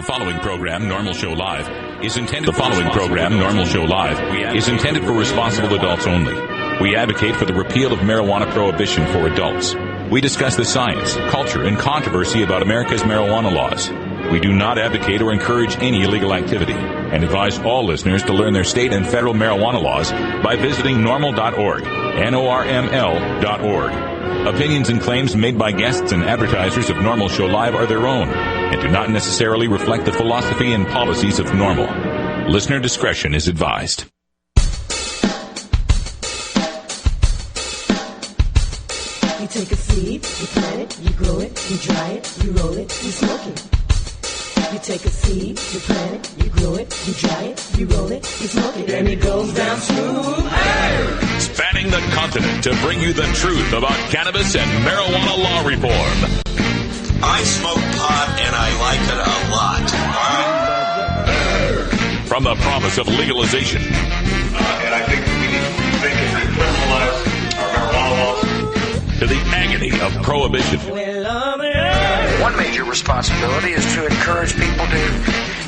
The following program, Normal Show Live, is intended for responsible adults only. We advocate for the repeal of marijuana prohibition for adults. We discuss the science, culture, and controversy about America's marijuana laws. We do not advocate or encourage any illegal activity and advise all listeners to learn their state and federal marijuana laws by visiting NORML.org, NORML.org. Opinions and claims made by guests and advertisers of Normal Show Live are their own and do not necessarily reflect the philosophy and policies of Normal. Listener discretion is advised. You take a seed, you plant it, you grow it, you dry it, you roll it, you smoke it. You take a seed, you plant it, you grow it, you dry it, you roll it, you smoke it, and it goes down smooth. Hey! Spanning the continent to bring you the truth about cannabis and marijuana law reform. I smoke pot and I like it a lot. From the promise of legalization. And I think we need to think and decriminalize our marijuana laws. To the agony of prohibition. One major responsibility is to encourage people to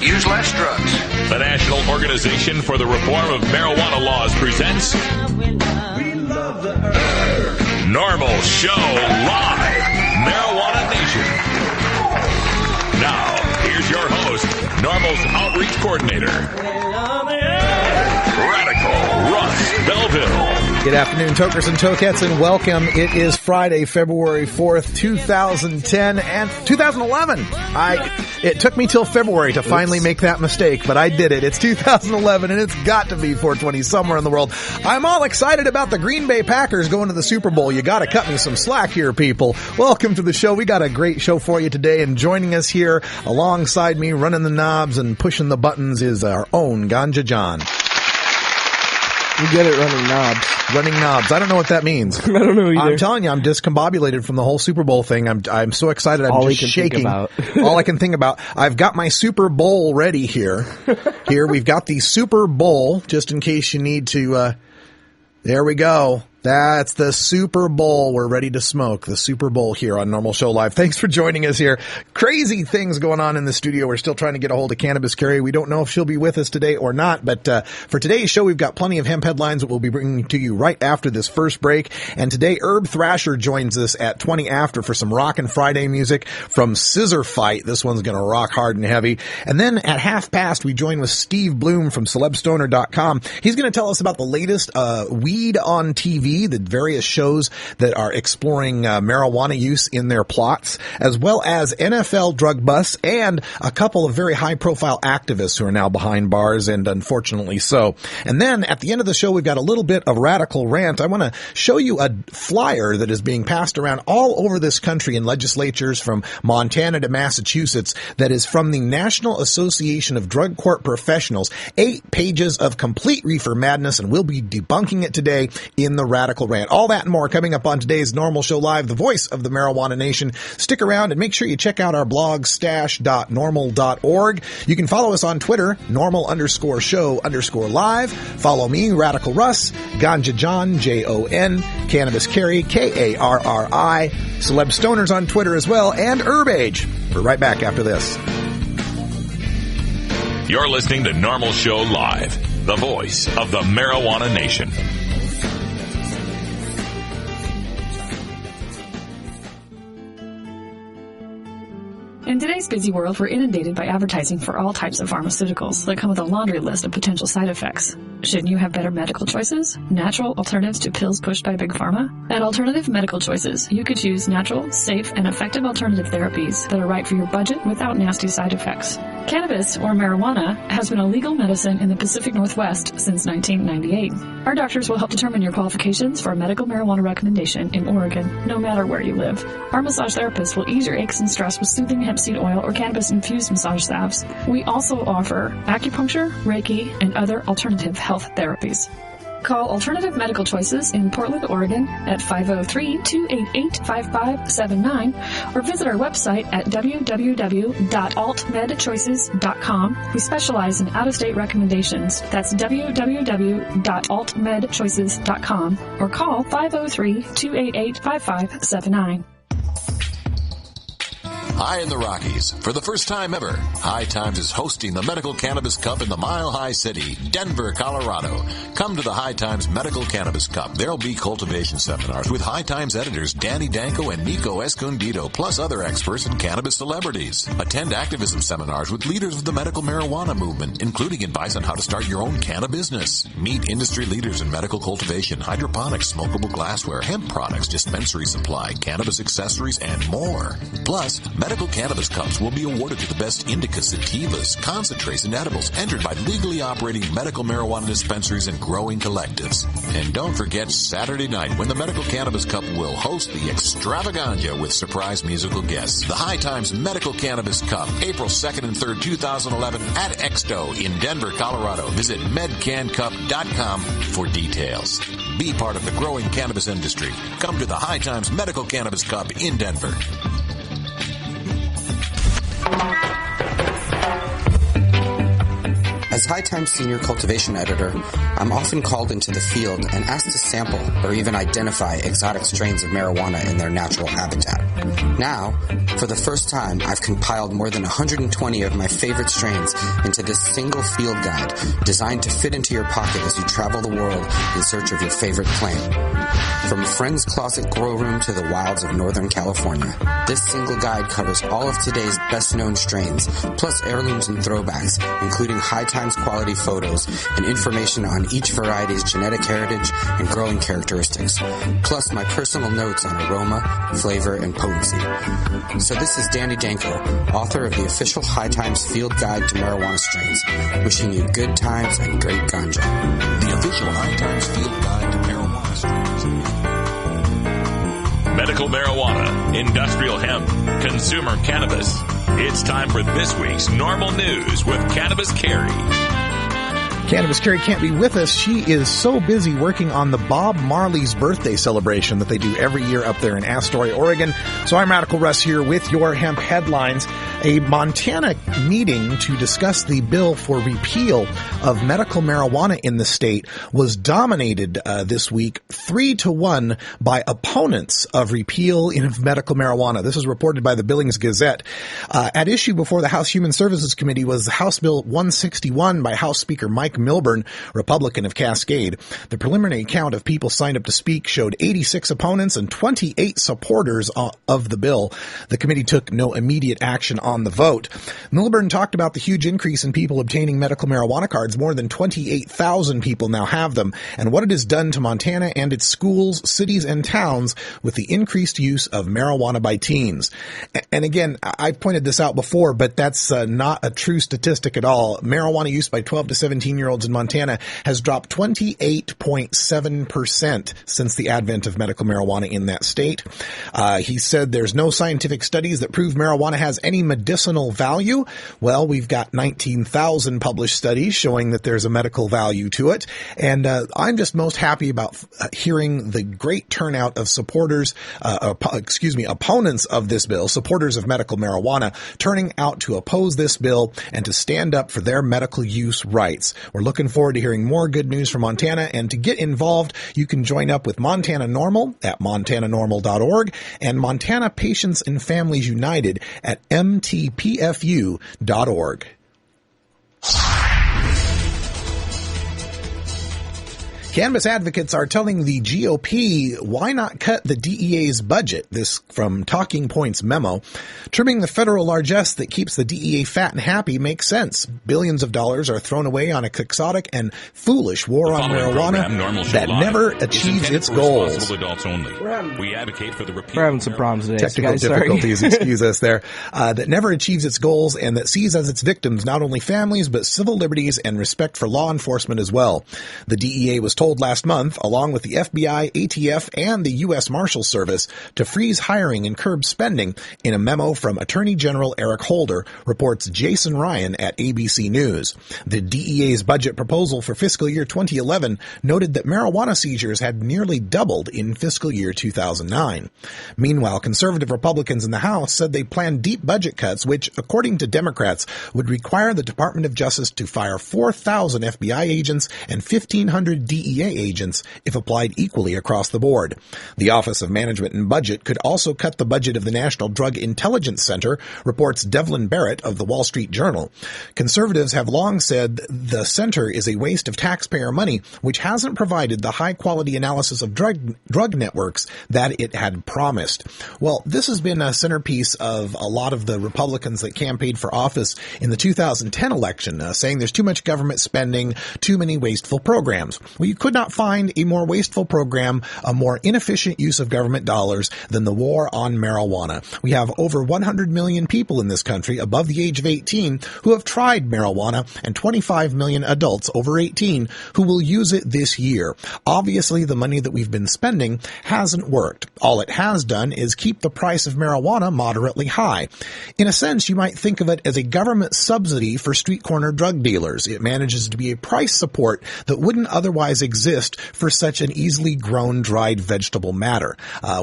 use less drugs. The National Organization for the Reform of Marijuana Laws presents Normal Show Live, Marijuana Nation. Now, here's your host, Normal's Outreach Coordinator, Radical Russ Belville. Good afternoon, tokers and tokettes, and welcome. It is Friday, February 4th, 2010 and 2011. It took me till February to finally make that mistake, but I did it. It's 2011, and it's got to be 420 somewhere in the world. I'm all excited about the Green Bay Packers going to the Super Bowl. You got to cut me some slack here, people. Welcome to the show. We got a great show for you today, and joining us here alongside me, running the knobs and pushing the buttons, is our own Ganja John. You get it, running knobs. Running knobs. I don't know what that means. I don't know either. I'm telling you, I'm discombobulated from the whole Super Bowl thing. I'm so excited. I'm just shaking. All I can think about. I've got my Super Bowl ready here. Here, we've got the Super Bowl, just in case you need to, there we go. That's the Super Bowl. We're ready to smoke. The Super Bowl here on Normal Show Live. Thanks for joining us here. Crazy things going on in the studio. We're still trying to get a hold of Cannabis Carrie. We don't know if she'll be with us today or not, but for today's show, we've got plenty of hemp headlines that we'll be bringing to you right after this first break. And today, Herb Thrasher joins us at 20 after for some Rockin' Friday music from Scissor Fight. This one's going to rock hard and heavy. And then at half past, we join with Steve Bloom from celebstoner.com. He's going to tell us about the latest Weed on TV, the various shows that are exploring marijuana use in their plots, as well as NFL drug busts and a couple of very high-profile activists who are now behind bars, and unfortunately so. And then at the end of the show, we've got a little bit of radical rant. I want to show you a flyer that is being passed around all over this country in legislatures from Montana to Massachusetts that is from the National Association of Drug Court Professionals. 8 pages of complete reefer madness, and we'll be debunking it today in the Radical Rant. All that and more coming up on today's Normal Show Live, the voice of the Marijuana Nation. Stick around and make sure you check out our blog, stash.normal.org. You can follow us on Twitter, normal_show_live. Follow me, Radical Russ, Ganja John, Jon, Cannabis Carrie, Karri, Celeb Stoners on Twitter as well, and Herb Age. We're right back after this. You're listening to Normal Show Live, the voice of the Marijuana Nation. In today's busy world, we're inundated by advertising for all types of pharmaceuticals that come with a laundry list of potential side effects. Shouldn't you have better medical choices? Natural alternatives to pills pushed by Big Pharma? At Alternative Medical Choices, you could choose natural, safe, and effective alternative therapies that are right for your budget without nasty side effects. Cannabis, or marijuana, has been a legal medicine in the Pacific Northwest since 1998. Our doctors will help determine your qualifications for a medical marijuana recommendation in Oregon, no matter where you live. Our massage therapists will ease your aches and stress with soothing hemp seed oil or cannabis-infused massage salves. We also offer acupuncture, Reiki, and other alternative health therapies. Call Alternative Medical Choices in Portland, Oregon at 503-288-5579 or visit our website at www.altmedchoices.com. We specialize in out-of-state recommendations. That's www.altmedchoices.com or call 503-288-5579. High in the Rockies, for the first time ever, High Times is hosting the Medical Cannabis Cup in the Mile High City, Denver, Colorado. Come to the High Times Medical Cannabis Cup. There'll be cultivation seminars with High Times editors Danny Danko and Nico Escondido, plus other experts and cannabis celebrities. Attend activism seminars with leaders of the medical marijuana movement, including advice on how to start your own canna business. Meet industry leaders in medical cultivation, hydroponics, smokable glassware, hemp products, dispensary supply, cannabis accessories, and more. Plus, Medical Cannabis Cups will be awarded to the best indica, sativas, concentrates, and edibles entered by legally operating medical marijuana dispensaries and growing collectives. And don't forget Saturday night when the Medical Cannabis Cup will host the extravaganza with surprise musical guests. The High Times Medical Cannabis Cup, April 2nd and 3rd, 2011 at Exto in Denver, Colorado. Visit medcancup.com for details. Be part of the growing cannabis industry. Come to the High Times Medical Cannabis Cup in Denver. As High Times Senior Cultivation Editor, I'm often called into the field and asked to sample or even identify exotic strains of marijuana in their natural habitat. Now, for the first time, I've compiled more than 120 of my favorite strains into this single field guide designed to fit into your pocket as you travel the world in search of your favorite plant. From a friend's closet grow room to the wilds of Northern California, this single guide covers all of today's best-known strains, plus heirlooms and throwbacks, including High Times quality photos and information on each variety's genetic heritage and growing characteristics, plus my personal notes on aroma, flavor, and potency. So this is Danny Danko, author of the official High Times Field Guide to Marijuana Strains, wishing you good times and great ganja. The official High Times Field Guide to Marijuana Strains. Medical marijuana, industrial hemp, consumer cannabis. It's time for this week's NORML News with Cannabis Carrie. Cannabis Carrie can't be with us. She is so busy working on the Bob Marley's birthday celebration that they do every year up there in Astoria, Oregon. So I'm Radical Russ here with your hemp headlines. A Montana meeting to discuss the bill for repeal of medical marijuana in the state was dominated this week 3-1 by opponents of repeal of medical marijuana. This is reported by the Billings Gazette. At issue before the House Human Services Committee was House Bill 161 by House Speaker Mike Milburn, Republican of Cascade. The preliminary count of people signed up to speak showed 86 opponents and 28 supporters of the bill. The committee took no immediate action on the vote. Milburn talked about the huge increase in people obtaining medical marijuana cards. More than 28,000 people now have them, and what it has done to Montana and its schools, cities, and towns with the increased use of marijuana by teens. And again, I pointed this out before, but that's not a true statistic at all. Marijuana use by 12 to 17-year-olds in Montana has dropped 28.7% since the advent of medical marijuana in that state. He said there's no scientific studies that prove marijuana has any medicinal value. Well, we've got 19,000 published studies showing that there's a medical value to it. And I'm just most happy about hearing the great turnout of supporters, opponents of this bill, supporters of medical marijuana, turning out to oppose this bill and to stand up for their medical use rights. We're looking forward to hearing more good news from Montana, and to get involved, you can join up with Montana NORML at montananormal.org and Montana Patients and Families United at mtpfu.org. Cannabis advocates are telling the GOP why not cut the DEA's budget. This from Talking Points memo. Trimming the federal largesse that keeps the DEA fat and happy makes sense. Billions of dollars are thrown away on a quixotic and foolish war on marijuana that never achieves its goals. Adults only. We advocate for the repeal. We're having some problems today. Technical difficulties, excuse us there. That never achieves its goals and that sees as its victims not only families but civil liberties and respect for law enforcement as well. The DEA was told last month, along with the FBI, ATF, and the U.S. Marshal Service, to freeze hiring and curb spending in a memo from Attorney General Eric Holder, reports Jason Ryan at ABC News. The DEA's budget proposal for fiscal year 2011 noted that marijuana seizures had nearly doubled in fiscal year 2009. Meanwhile, conservative Republicans in the House said they planned deep budget cuts, which, according to Democrats, would require the Department of Justice to fire 4,000 FBI agents and 1,500 DEA DEA agents if applied equally across the board. The Office of Management and Budget could also cut the budget of the National Drug Intelligence Center, reports Devlin Barrett of the Wall Street Journal. Conservatives have long said the center is a waste of taxpayer money, which hasn't provided the high-quality analysis of drug networks that it had promised. Well, this has been a centerpiece of a lot of the Republicans that campaigned for office in the 2010 election, saying there's too much government spending, too many wasteful programs. Well, you could not find a more wasteful program, a more inefficient use of government dollars than the war on marijuana. We have over 100 million people in this country above the age of 18 who have tried marijuana, and 25 million adults over 18 who will use it this year. Obviously, the money that we've been spending hasn't worked. All it has done is keep the price of marijuana moderately high. In a sense, you might think of it as a government subsidy for street corner drug dealers. It manages to be a price support that wouldn't otherwise exist for such an easily grown dried vegetable matter.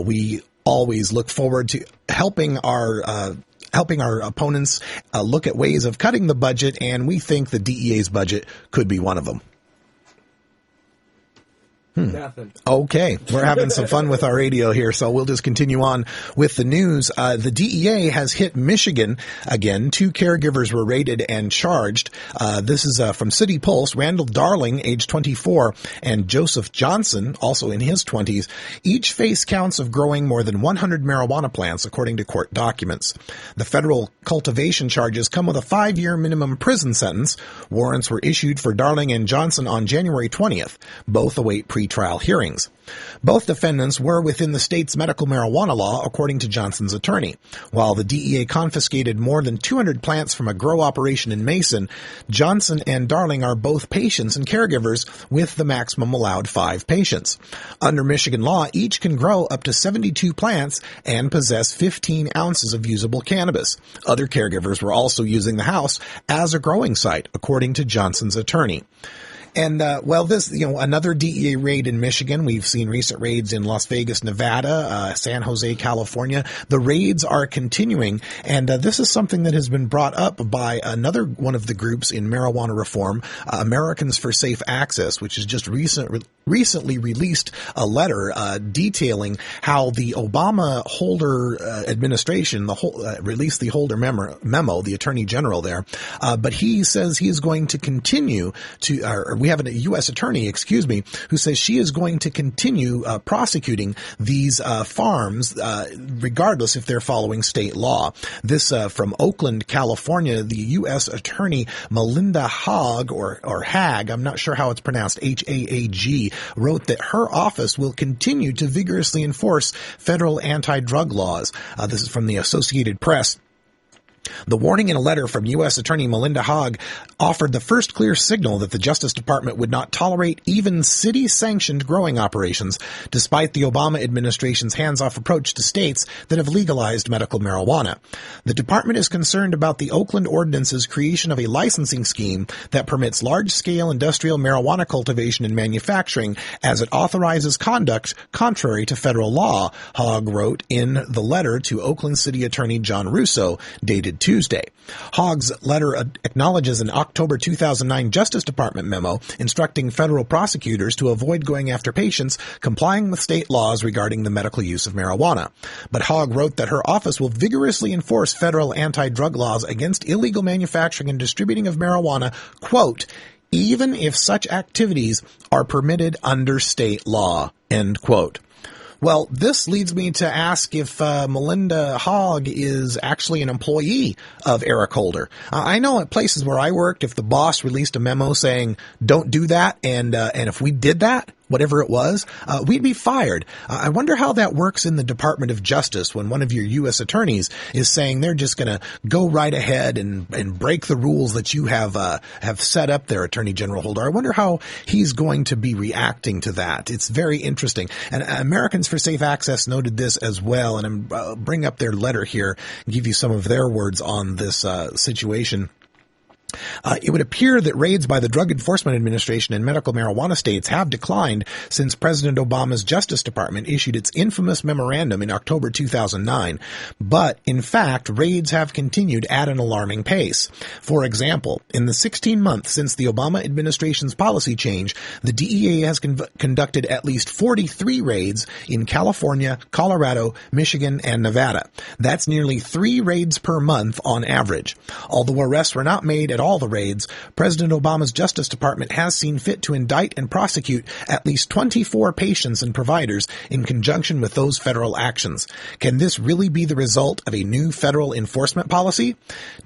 We always look forward to helping our opponents look at ways of cutting the budget, and we think the DEA's budget could be one of them. Nothing. Okay, we're having some fun with our radio here, so we'll just continue on with the news. The DEA has hit Michigan again. 2 caregivers were raided and charged. This is from City Pulse. Randall Darling, age 24, and Joseph Johnson, also in his 20s, each face counts of growing more than 100 marijuana plants, according to court documents. The federal cultivation charges come with a 5-year minimum prison sentence. Warrants were issued for Darling and Johnson on January 20th. Both await pre-trial hearings. Both defendants were within the state's medical marijuana law, according to Johnson's attorney. While the DEA confiscated more than 200 plants from a grow operation in Mason, Johnson and Darling are both patients and caregivers with the maximum allowed 5 patients. Under Michigan law, each can grow up to 72 plants and possess 15 ounces of usable cannabis. Other caregivers were also using the house as a growing site, according to Johnson's attorney. And, another DEA raid in Michigan. We've seen recent raids in Las Vegas, Nevada, San Jose, California. The raids are continuing, and this is something that has been brought up by another one of the groups in marijuana reform, Americans for Safe Access, which has just recently released a letter detailing how the Obama Holder administration released the Holder memo, the Attorney General there, but he says he is going to continue to, we have a U.S. attorney, who says she is going to continue prosecuting these farms regardless if they're following state law. This from Oakland, California, the U.S. attorney Melinda Haag, or Haag, I'm not sure how it's pronounced, Haag, wrote that her office will continue to vigorously enforce federal anti-drug laws. This is from the Associated Press. The warning in a letter from U.S. Attorney Melinda Haag offered the first clear signal that the Justice Department would not tolerate even city-sanctioned growing operations, despite the Obama administration's hands-off approach to states that have legalized medical marijuana. The department is concerned about the Oakland Ordinance's creation of a licensing scheme that permits large-scale industrial marijuana cultivation and manufacturing as it authorizes conduct contrary to federal law, Haag wrote in the letter to Oakland City Attorney John Russo, dated Tuesday. Haag's letter acknowledges an October 2009 Justice Department memo instructing federal prosecutors to avoid going after patients complying with state laws regarding the medical use of marijuana. But Haag wrote that her office will vigorously enforce federal anti-drug laws against illegal manufacturing and distributing of marijuana, quote, even if such activities are permitted under state law, end quote. Well, this leads me to ask if Melinda Haag is actually an employee of Eric Holder. I know at places where I worked, if the boss released a memo saying, don't do that, and if we did that, whatever it was, we'd be fired. I wonder how that works in the Department of Justice when one of your U.S. attorneys is saying they're just going to go right ahead and break the rules that you have set up there, Attorney General Holder. I wonder how he's going to be reacting to that. It's very interesting. And Americans for Safe Access noted this as well, and I'll bring up their letter here and give you some of their words on this situation. It would appear that raids by the Drug Enforcement Administration in medical marijuana states have declined since President Obama's Justice Department issued its infamous memorandum in October 2009. But, in fact, raids have continued at an alarming pace. For example, in the 16 months since the Obama administration's policy change, the DEA has conducted at least 43 raids in California, Colorado, Michigan, and Nevada. That's nearly 3 raids per month on average. Although arrests were not made at all the raids, President Obama's Justice Department has seen fit to indict and prosecute at least 24 patients and providers in conjunction with those federal actions. Can this really be the result of a new federal enforcement policy?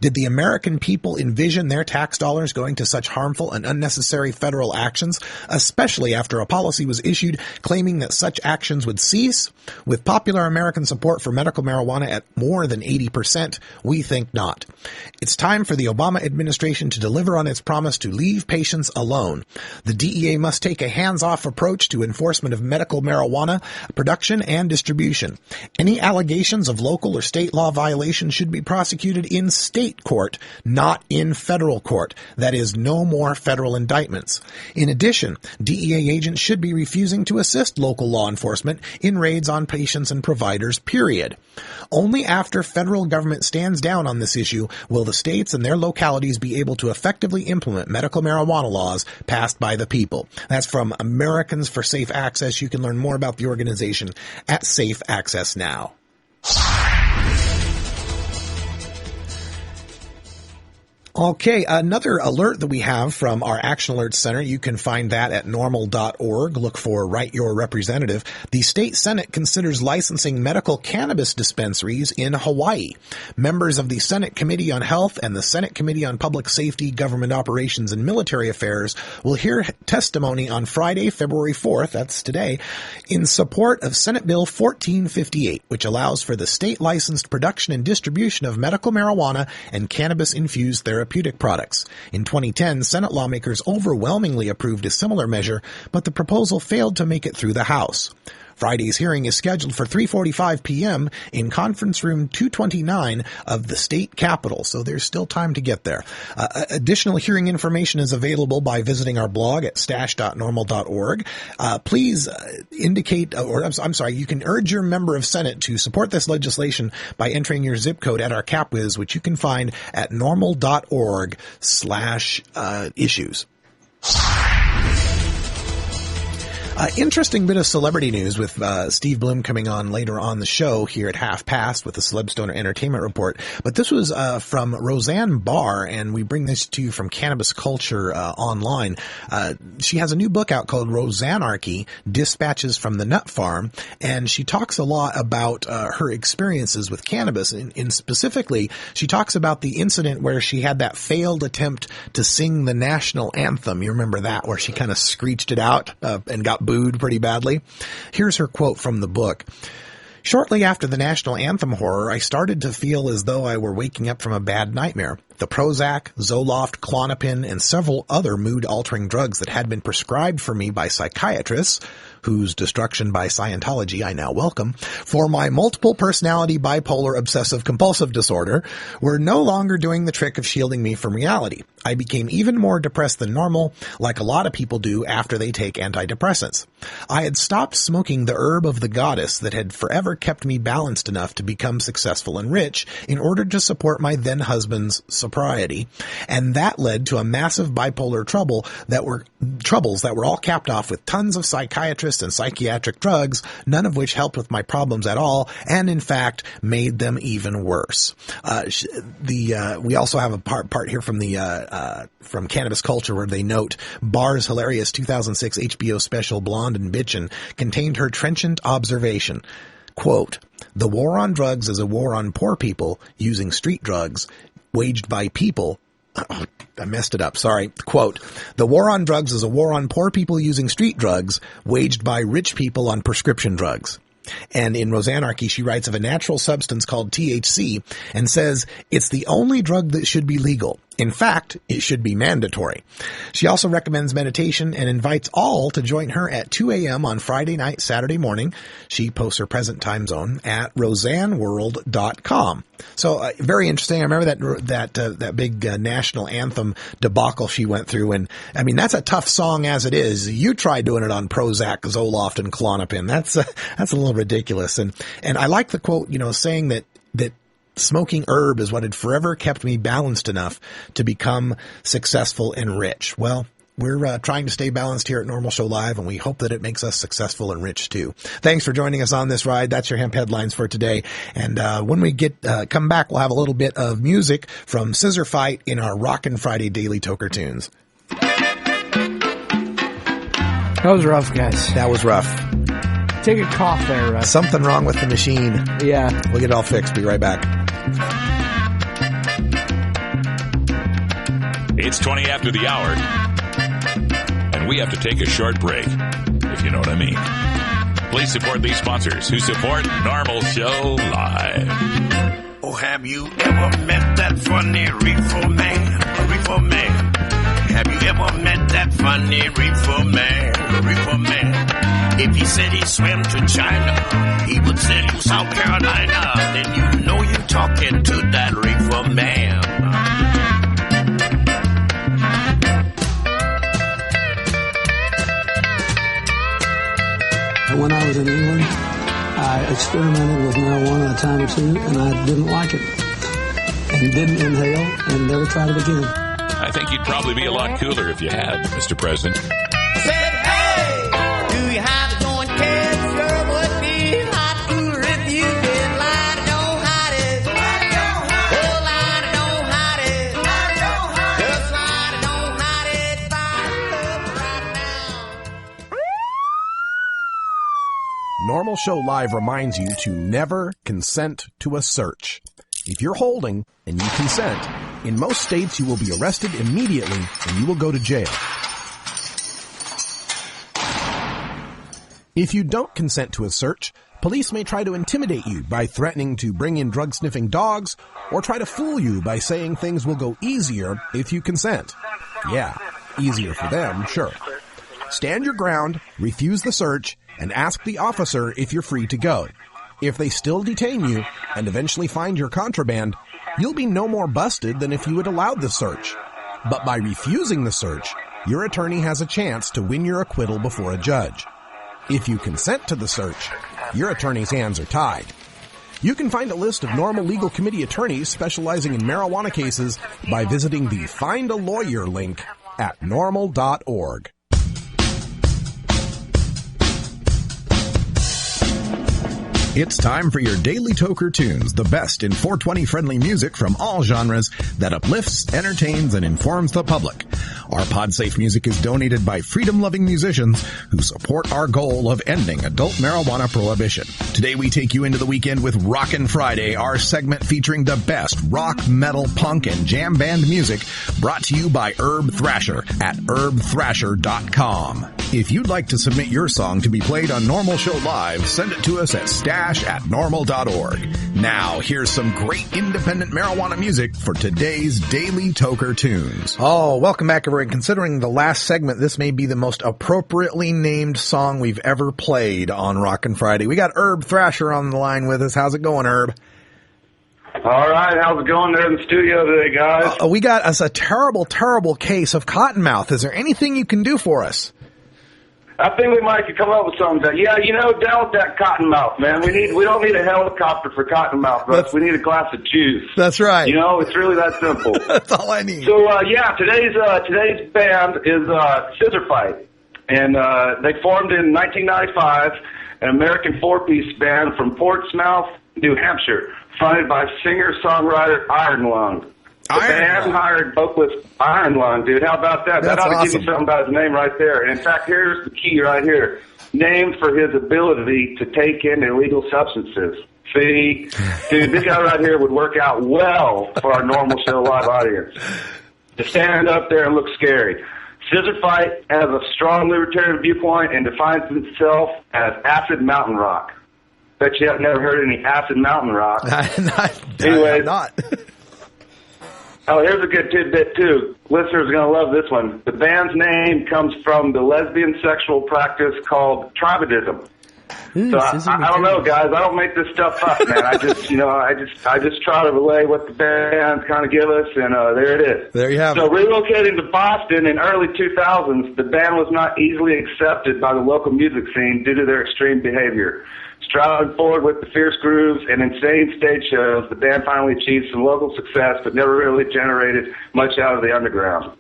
Did the American people envision their tax dollars going to such harmful and unnecessary federal actions, especially after a policy was issued claiming that such actions would cease? With popular American support for medical marijuana at more than 80%, we think not. It's time for the Obama administration to deliver on its promise to leave patients alone. The DEA must take a hands-off approach to enforcement of medical marijuana production and distribution. Any allegations of local or state law violations should be prosecuted in state court, not in federal court. That is, no more federal indictments. In addition, DEA agents should be refusing to assist local law enforcement in raids on patients and providers, period. Only after federal government stands down on this issue will the states and their localities be able to effectively implement medical marijuana laws passed by the people. That's from Americans for Safe Access. You can learn more about the organization at Safe Access Now. Okay, another alert that we have from our Action Alert Center, you can find that at NORML.org. Look for Write Your Representative. The state Senate considers licensing medical cannabis dispensaries in Hawaii. Members of the Senate Committee on Health and the Senate Committee on Public Safety, Government Operations, and Military Affairs will hear testimony on Friday, February 4th, that's today, in support of Senate Bill 1458, which allows for the state-licensed production and distribution of medical marijuana and cannabis-infused therapeutic products. In 2010, Senate lawmakers overwhelmingly approved a similar measure, but the proposal failed to make it through the House. Friday's hearing is scheduled for 3:45 p.m. in Conference Room 229 of the state capitol, so there's still time to get there. Additional hearing information is available by visiting our blog at stash.normal.org. Please indicate, you can urge your member of Senate to support this legislation by entering your zip code at our CapWiz, which you can find at normal.org/issues. Interesting bit of celebrity news with Steve Bloom coming on later on the show here at Half Past with the Celeb Stoner Entertainment Report. But this was from Roseanne Barr, and we bring this to you from Cannabis Culture Online. She has a new book out called Roseanarchy, Dispatches from the Nut Farm, and she talks a lot about her experiences with cannabis. And specifically, she talks about the incident where she had that failed attempt to sing the national anthem. You remember that, where she kind of screeched it out and got booed pretty badly. Here's her quote from the book. Shortly after the national anthem horror, I started to feel as though I were waking up from a bad nightmare. The Prozac, Zoloft, Klonopin, and several other mood-altering drugs that had been prescribed for me by psychiatrists, whose destruction by Scientology I now welcome, for my multiple personality bipolar obsessive compulsive disorder, were no longer doing the trick of shielding me from reality. I became even more depressed than normal, like a lot of people do after they take antidepressants. I had stopped smoking the herb of the goddess that had forever kept me balanced enough to become successful and rich in order to support my then husband's sobriety, and that led to a massive bipolar troubles that were all capped off with tons of psychiatrists and psychiatric drugs, none of which helped with my problems at all, and in fact made them even worse. We also have a part here from from Cannabis Culture where they note Barr's hilarious 2006 HBO special Blonde and Bitchin' contained her trenchant observation. Quote, "The war on drugs is a war on poor people using street drugs waged by people." I messed it up. Sorry. Quote, "The war on drugs is a war on poor people using street drugs waged by rich people on prescription drugs." And in Roseanarchy, she writes of a natural substance called THC and says, "It's the only drug that should be legal. In fact, it should be mandatory. She also recommends meditation and invites all to join her at 2 a.m. on Friday night, Saturday morning. She posts her present time zone at roseanneworld.com. So very interesting. I remember that big national anthem debacle she went through. And I mean, that's a tough song as it is. You try doing it on Prozac, Zoloft, and Klonopin. That's a little ridiculous. And I like the quote, saying that smoking herb is what had forever kept me balanced enough to become successful and rich. Well, we're trying to stay balanced here at Normal Show Live, and we hope that it makes us successful and rich too. Thanks for joining us on this ride. That's your hemp headlines for today. And when we come back, we'll have a little bit of music from Scissor Fight in our Rockin' Friday Daily Toker Tunes. That was rough, guys. That was rough. Take a cough there, Russ. Something wrong with the machine. Yeah. We'll get it all fixed. Be right back. It's 20 after the hour, and we have to take a short break, if you know what I mean. Please support these sponsors who support Normal Show Live. Oh, have you ever met that funny reefer man? A reefer man. Have you ever met that funny reefer man? A reefer man. If he said he swam to China, he would sell you South Carolina. Then you know you're talking to that reefer man. When I was in England, I experimented with marijuana a time or two, and I didn't like it. And didn't inhale, and never tried it again. I think you'd probably be a lot cooler if you had, Mr. President. Said, hey, do you have a joint, kid? Sure would be a lot cooler if you did. Lie, don't hide it. Lie, don't hide it. Oh, lie, don't hide it. Lie, don't hide it. Just lie, don't hide it. Fire up right now. Normal Show Live reminds you to never consent to a search. If you're holding and you consent, in most states you will be arrested immediately and you will go to jail. If you don't consent to a search, police may try to intimidate you by threatening to bring in drug-sniffing dogs or try to fool you by saying things will go easier if you consent. Yeah, easier for them, sure. Stand your ground, refuse the search, and ask the officer if you're free to go. If they still detain you and eventually find your contraband, you'll be no more busted than if you had allowed the search. But by refusing the search, your attorney has a chance to win your acquittal before a judge. If you consent to the search, your attorney's hands are tied. You can find a list of Normal Legal Committee attorneys specializing in marijuana cases by visiting the Find a Lawyer link at normal.org. It's time for your Daily Toker Tunes, the best in 420-friendly music from all genres that uplifts, entertains, and informs the public. Our PodSafe music is donated by freedom-loving musicians who support our goal of ending adult marijuana prohibition. Today we take you into the weekend with Rockin' Friday, our segment featuring the best rock, metal, punk, and jam band music, brought to you by Herb Thrasher at herbthrasher.com. If you'd like to submit your song to be played on Normal Show Live, send it to us at stash@normal.org. Now, here's some great independent marijuana music for today's Daily Toker Tunes. Oh, welcome back, everyone. Considering the last segment, this may be the most appropriately named song we've ever played on Rockin' Friday. We got Herb Thrasher on the line with us. How's it going, Herb? All right, how's it going there in the studio today, guys? We got us a terrible, terrible case of cottonmouth. Is there anything you can do for us? I think we might could come up with something. Yeah, down with that cottonmouth, man. We don't need a helicopter for cottonmouth, but we need a glass of juice. That's right. It's really that simple. That's all I need. So today's band is Scissor Fight, and they formed in 1995, an American four-piece band from Portsmouth, New Hampshire, fronted by singer-songwriter Iron Lung. The band hired vocalist Iron Lung, dude. How about that? That ought to give you something about his name right there. And in fact, here's the key right here. Named for his ability to take in illegal substances. See? Dude, this guy right here would work out well for our Normal Show Live audience. To stand up there and look scary. Scissor Fight has a strong libertarian viewpoint and defines itself as acid mountain rock. Bet you have never heard any acid mountain rock. Anyways. Not. Oh, here's a good tidbit, too. Listeners are going to love this one. The band's name comes from the lesbian sexual practice called tribadism. So I don't know, guys. I don't make this stuff up, man. I just try to relay what the bands kind of give us, and there it is. There you have it. So relocating to Boston in early 2000s, the band was not easily accepted by the local music scene due to their extreme behavior. Striving forward with the fierce grooves and insane stage shows, the band finally achieved some local success, but never really generated much out of the underground.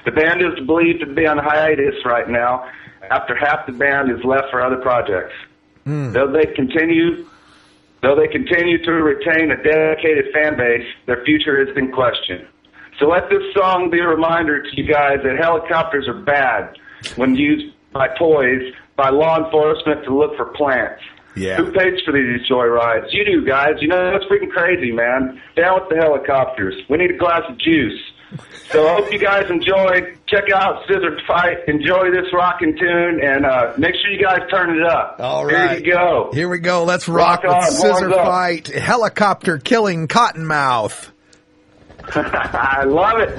The band is believed to be on hiatus right now, after half the band is left for other projects. Though they continue to retain a dedicated fan base, their future is in question. So let this song be a reminder to you guys that helicopters are bad when used by toys, by law enforcement to look for plants. Yeah. Who pays for these joyrides? You do, guys. You know, that's freaking crazy, man. Down with the helicopters. We need a glass of juice. So I hope you guys enjoyed. Check out Scissor Fight. Enjoy this rockin' tune, and make sure you guys turn it up. All right. Here you go. Here we go. Let's rock with on, Scissor Fight. Helicopter killing Cottonmouth. I love it.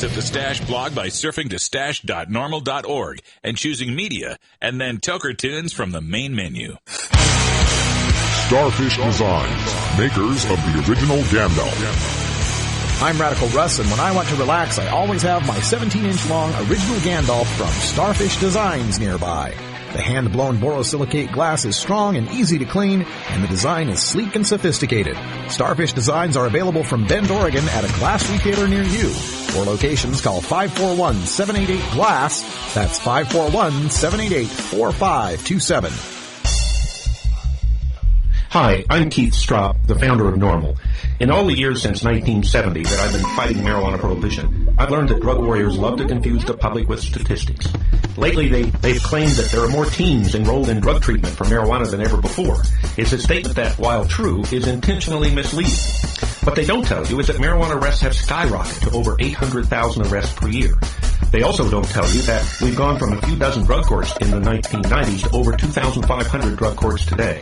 At the Stash blog by surfing to stash.normal.org and choosing media, and then Toker Tunes from the main menu. Starfish Designs, makers of the original Gandalf. I'm Radical Russ, and when I want to relax, I always have my 17-inch long original Gandalf from Starfish Designs nearby. The hand-blown borosilicate glass is strong and easy to clean, and the design is sleek and sophisticated. Starfish Designs are available from Bend, Oregon at a glass retailer near you. For locations, call 541-788-GLASS. That's 541-788-4527. Hi, I'm Keith Straub, the founder of NORML. In all the years since 1970 that I've been fighting marijuana prohibition, I've learned that drug warriors love to confuse the public with statistics. Lately, they've claimed that there are more teens enrolled in drug treatment for marijuana than ever before. It's a statement that, while true, is intentionally misleading. What they don't tell you is that marijuana arrests have skyrocketed to over 800,000 arrests per year. They also don't tell you that we've gone from a few dozen drug courts in the 1990s to over 2,500 drug courts today.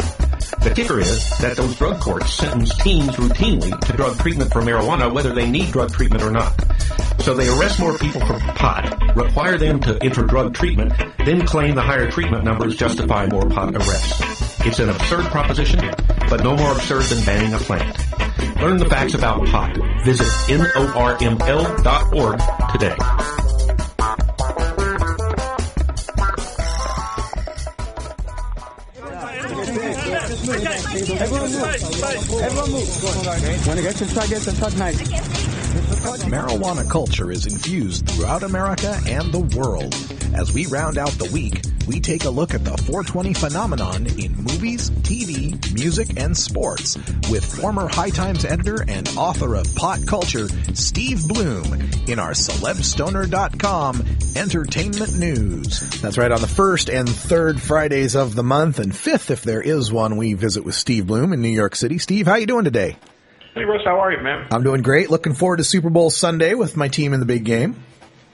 The kicker is that those drug courts sentence teens routinely to drug treatment for marijuana whether they need drug treatment or not. So they arrest more people for pot, require them to enter drug treatment, then claim the higher treatment numbers justify more pot arrests. It's an absurd proposition, but no more absurd than banning a plant. Learn the facts about pot. Visit NORML.org today. Everyone move. When it gets inside, nice. Marijuana culture is infused throughout America and the world. As we round out the week, we take a look at the 420 phenomenon in movies, TV, music, and sports with former High Times editor and author of Pot Culture, Steve Bloom, in our CelebStoner.com entertainment news. That's right, on the first and third Fridays of the month, and fifth, if there is one, we visit with Steve Bloom in New York City. Steve, how you doing today? Hey, Russ, how are you, man? I'm doing great. Looking forward to Super Bowl Sunday with my team in the big game.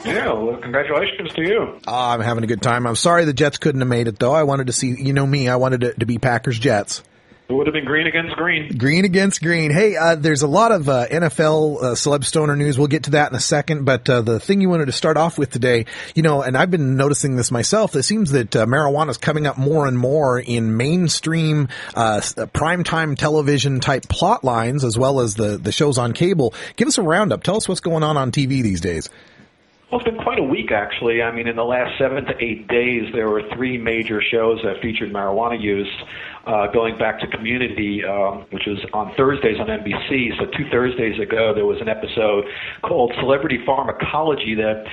Yeah, well, congratulations to you. I'm having a good time. I'm sorry the Jets couldn't have made it, though. I wanted to see, you know me, I wanted it to be Packers-Jets. It would have been green against green. Green against green. Hey, there's a lot of NFL Celeb Stoner news. We'll get to that in a second. But the thing you wanted to start off with today, you know, and I've been noticing this myself, it seems that marijuana is coming up more and more in mainstream primetime television type plot lines, as well as the shows on cable. Give us a roundup. Tell us what's going on TV these days. Well, it's been quite a week, actually. I mean, in the last 7 to 8 days, there were 3 major shows that featured marijuana use. Going back to Community, which was on Thursdays on NBC. So 2 Thursdays ago, there was an episode called Celebrity Pharmacology that,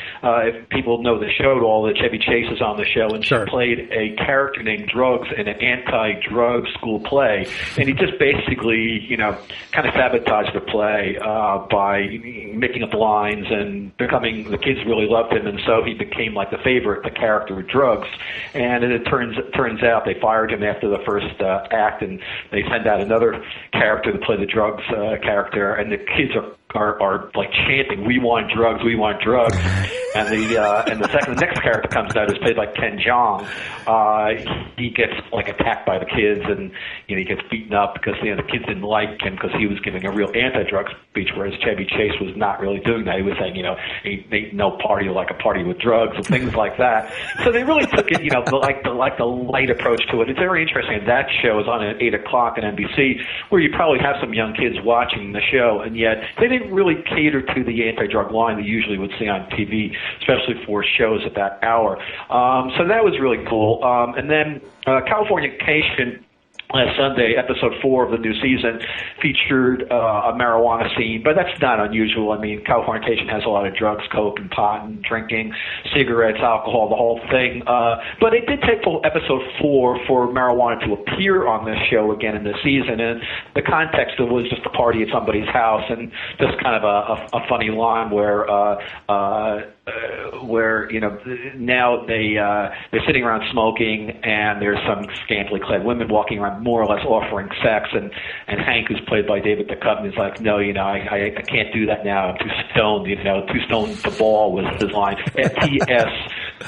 if people know the show at all, that Chevy Chase is on the show, and she played a character named Drugs in an anti-drug school play. And he just basically, you know, kind of sabotaged the play by making up lines and becoming, the kids really loved him, and so he became like the favorite, the character with Drugs. And it turns out they fired him after the first act, and they send out another character to play the Drugs character, and the kids are like chanting, "We want drugs, we want drugs." And the next character comes out is played by Ken Jeong. He gets like attacked by the kids, and you know, he gets beaten up because the kids didn't like him because he was giving a real anti-drug speech, whereas Chevy Chase was not really doing that. He was saying, you know, ain't no party like a party with drugs and things like that. So they really took it, you know, like the light approach to it. It's very interesting. That show is on at 8 o'clock on NBC, where you probably have some young kids watching the show, and yet they didn't really cater to the anti-drug line they usually would see on TV, especially for shows at that hour. So that was really cool. And then Californication last Sunday, episode 4 of the new season, featured a marijuana scene, but that's not unusual. I mean, Californication has a lot of drugs, coke and pot and drinking, cigarettes, alcohol, the whole thing. But it did take till episode 4 for marijuana to appear on this show again in the season, and the context of it was just a party at somebody's house, and just kind of a funny line where you know, now they're sitting around smoking, and there's some scantily clad women walking around more or less offering sex, and Hank, who's played by David Duchovny, is like, no, you know, I can't do that now, I'm too stoned, you know, too stoned to ball was his line.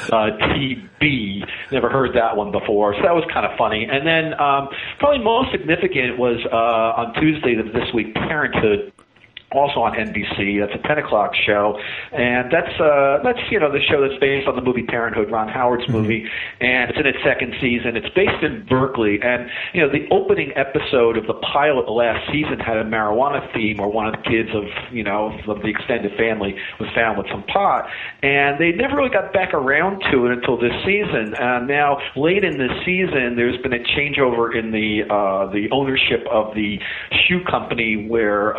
TB, never heard that one before, so that was kind of funny. And then probably most significant was on Tuesday of this week, Parenthood, also on NBC. That's a 10 o'clock show, and that's you know, the show that's based on the movie Parenthood, Ron Howard's movie, and it's in its second season. It's based in Berkeley, and you know, the opening episode of the pilot last season had a marijuana theme, where one of the kids of the extended family was found with some pot, and they never really got back around to it until this season. Now, late in this season, there's been a changeover in the ownership of the shoe company, where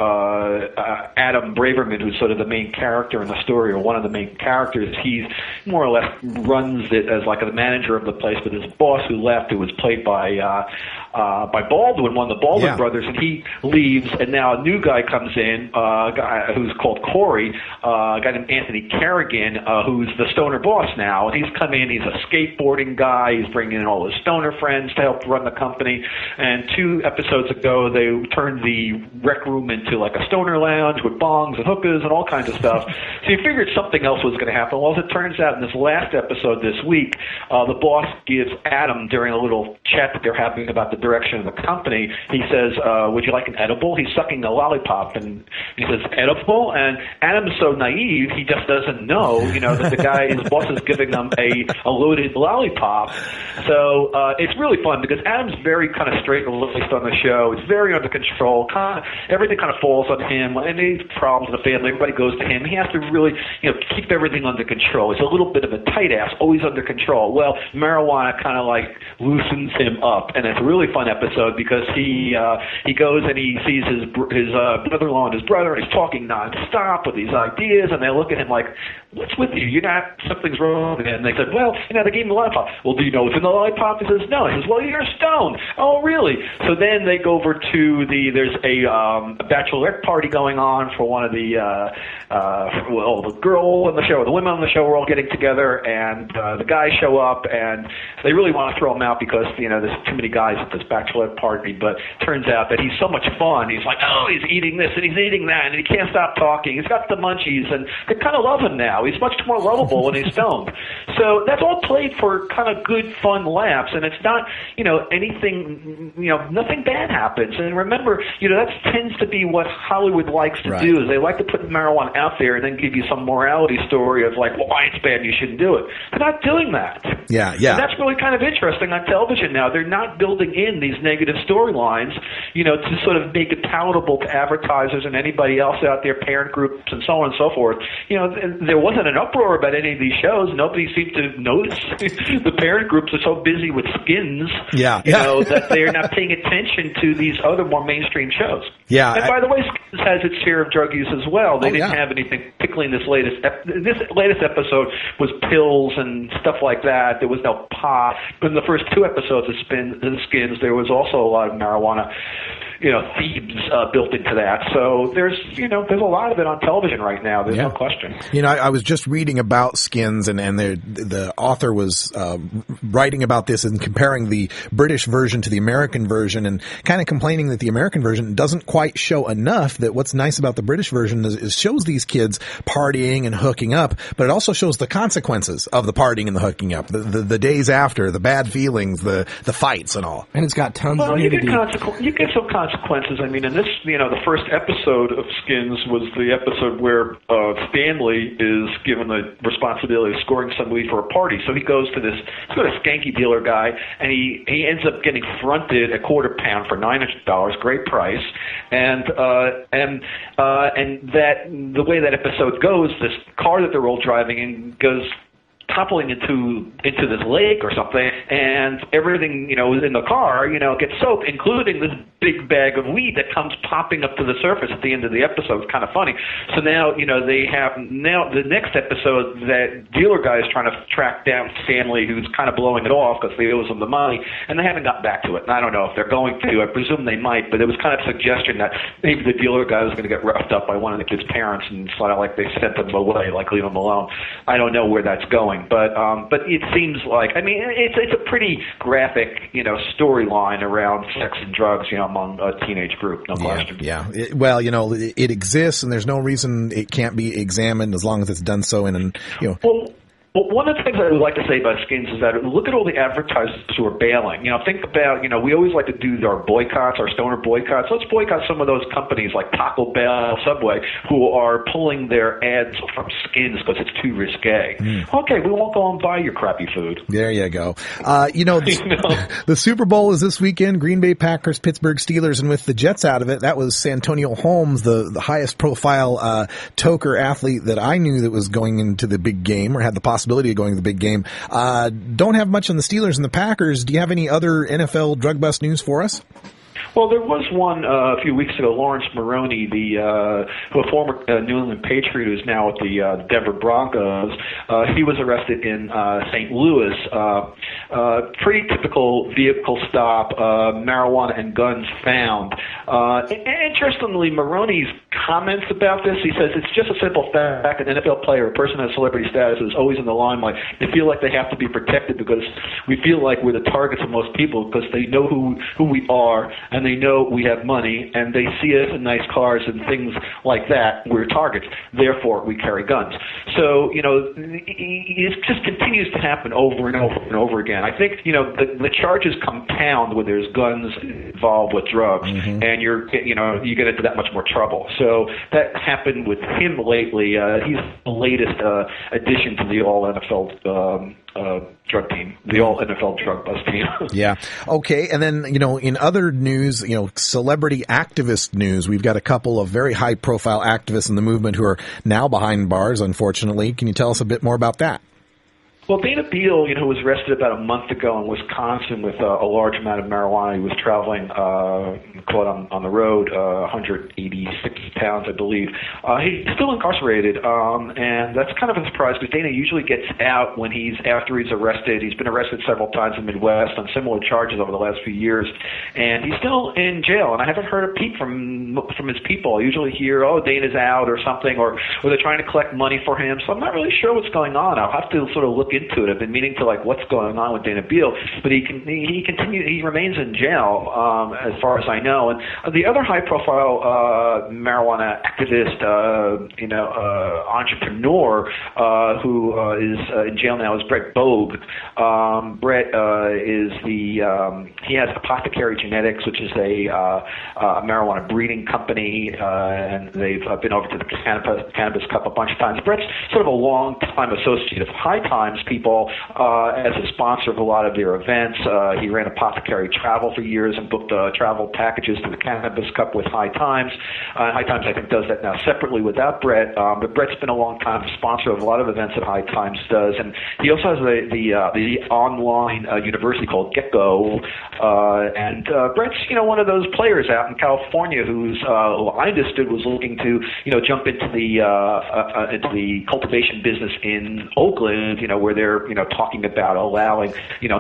Adam Braverman, who's sort of the main character in the story, or one of the main characters, he's more or less runs it as like the manager of the place, but his boss who left, who was played by Baldwin, one of the Baldwin brothers, and he leaves, and now a new guy comes in, a guy who's called Corey, a guy named Anthony Kerrigan, who's the stoner boss now, and he's come in, he's a skateboarding guy, he's bringing in all his stoner friends to help run the company, and 2 episodes ago, they turned the rec room into like a stoner lounge with bongs and hookahs and all kinds of stuff. So you figured something else was going to happen. Well, as it turns out, in this last episode this week, the boss gives Adam, during a little chat that they're having about the direction of the company, he says, would you like an edible? He's sucking a lollipop, and he says, edible? And Adam's so naive, he just doesn't know, that the guy, his boss is giving them a loaded lollipop. So it's really fun because Adam's very kind of straight and laced on the show. It's very under control. Everything kind of falls on him. Any problems in the family, everybody goes to him. He has to really, keep everything under control. He's a little bit of a tight ass, always under control. Well, marijuana kind of like loosens him up, and it's a really fun episode because he goes and he sees his brother-in-law and his brother, and he's talking nonstop with these ideas, and they look at him like, what's with you? Something's wrong. And they said, well, they gave him the lollipop. Well, do you know what's in the lollipop? He says, no. He says, well, you're stoned. Oh, really? So then they go over to there's a bachelorette party going on for one of the girl on the show, the women on the show are all getting together, and the guys show up, and they really want to throw him out because, there's too many guys at this bachelorette party, but turns out that he's so much fun. He's like, oh, he's eating this, and he's eating that, and he can't stop talking. He's got the munchies, and they kind of love him now. He's much more lovable when he's stoned. So that's all played for kind of good, fun laughs, and it's not, anything, nothing bad happens. And remember, that tends to be what Hollywood likes to do, is they like to put marijuana out there and then give you some morality story of like, well, why it's bad and you shouldn't do it. They're not doing that. Yeah. And that's really kind of interesting on television now. They're not building in these negative storylines, to sort of make it palatable to advertisers and anybody else out there, parent groups and so on and so forth. There wasn't an uproar about any of these shows. Nobody seemed to notice. The parent groups are so busy with Skins, that they're not paying attention to these other more mainstream shows. Yeah. And by the way, Skins has its share of drug use as well. They didn't have anything, particularly in this latest episode was pills and stuff like that. There was no pot. But in the first two episodes of Skins, there was also a lot of marijuana, themes built into that. So there's a lot of it on television right now. There's no question. I was just reading about Skins, and the author was writing about this and comparing the British version to the American version, and kind of complaining that the American version doesn't quite show enough. That what's nice about the British version is shows these kids partying and hooking up, but it also shows the consequences of the partying and the hooking up, the days after, the bad feelings, the fights and all. And it's got tons of nudity. You get some consequences. I mean, in this, the first episode of Skins was the episode where Stanley is given the responsibility of scoring somebody for a party. So he goes to this sort of skanky dealer guy, and he ends up getting fronted a quarter pound for $900, great price. And that the way that episode goes, this car that they're all driving in goes toppling into this lake or something, and everything, in the car, gets soaked, including this big bag of weed that comes popping up to the surface at the end of the episode. It's kind of funny. So now, they have, the next episode, that dealer guy is trying to track down Stanley, who's kind of blowing it off because they owes him the money, and they haven't gotten back to it. And I don't know if they're going to. I presume they might, but there was kind of suggestion that maybe the dealer guy was going to get roughed up by one of the kid's parents, and sort of like they sent him away, like leave him alone. I don't know where that's going. But it seems like, it's a pretty graphic, storyline around sex and drugs, among a teenage group, no question. Yeah. It exists, and there's no reason it can't be examined as long as it's done so in Well, one of the things I would like to say about Skins is that look at all the advertisers who are bailing. Think about, we always like to do our boycotts, our stoner boycotts. Let's boycott some of those companies like Taco Bell, Subway, who are pulling their ads from Skins because it's too risque. Okay, we won't go and buy your crappy food. There you go. The Super Bowl is this weekend. Green Bay Packers, Pittsburgh Steelers, and with the Jets out of it, that was Santonio Holmes, the highest profile toker athlete that I knew that was going into the big game or had the possibility of going to the big game. Don't have much on the Steelers and the Packers. Do you have any other NFL drug bust news for us? Well, there was one a few weeks ago. Lawrence Maroney, the former New England Patriot who's now at the Denver Broncos, he was arrested in St. Louis. Pretty typical vehicle stop, marijuana and guns found. Interestingly, Maroney's comments about this, he says, it's just a simple fact an NFL player, a person of celebrity status, is always in the limelight. They feel like they have to be protected because we feel like we're the targets of most people because they know who we are and and they know we have money, and they see us in nice cars and things like that. We're targets. Therefore, we carry guns. So, it just continues to happen over and over and over again. I think, the charges compound when there's guns involved with drugs, and you get into that much more trouble. So that happened with him lately. He's the latest addition to the all-NFL drug team, the all-NFL drug bust team. Yeah. Okay. And then, in other news, celebrity activist news, we've got a couple of very high-profile activists in the movement who are now behind bars, unfortunately. Can you tell us a bit more about that? Well, Dana Beal, who was arrested about a month ago in Wisconsin with a large amount of marijuana. He was traveling, caught on the road, 186 pounds, I believe. He's still incarcerated, and that's kind of a surprise because Dana usually gets out after he's arrested. He's been arrested several times in the Midwest on similar charges over the last few years, and he's still in jail. And I haven't heard a peep from his people. I usually hear, Dana's out or something, or they're trying to collect money for him. So I'm not really sure what's going on. I'll have to sort of look into it. I've been meaning to what's going on with Dana Beal, but he remains in jail as far as I know. And the other high-profile marijuana activist, entrepreneur who is in jail now is Brett Bogue. Brett he has Apothecary Genetics, which is a marijuana breeding company, and they've been over to the Cannabis Cup a bunch of times. Brett's sort of a long-time associate of High Times people as a sponsor of a lot of their events. He ran Apothecary Travel for years and booked travel packages to the Cannabis Cup with High Times. High Times, I think, does that now separately without Brett, but Brett's been a long-time sponsor of a lot of events that High Times does, and he also has the online university called Gecko, and Brett's one of those players out in California who I understood was looking to jump into the cultivation business in Oakland, where they're talking about allowing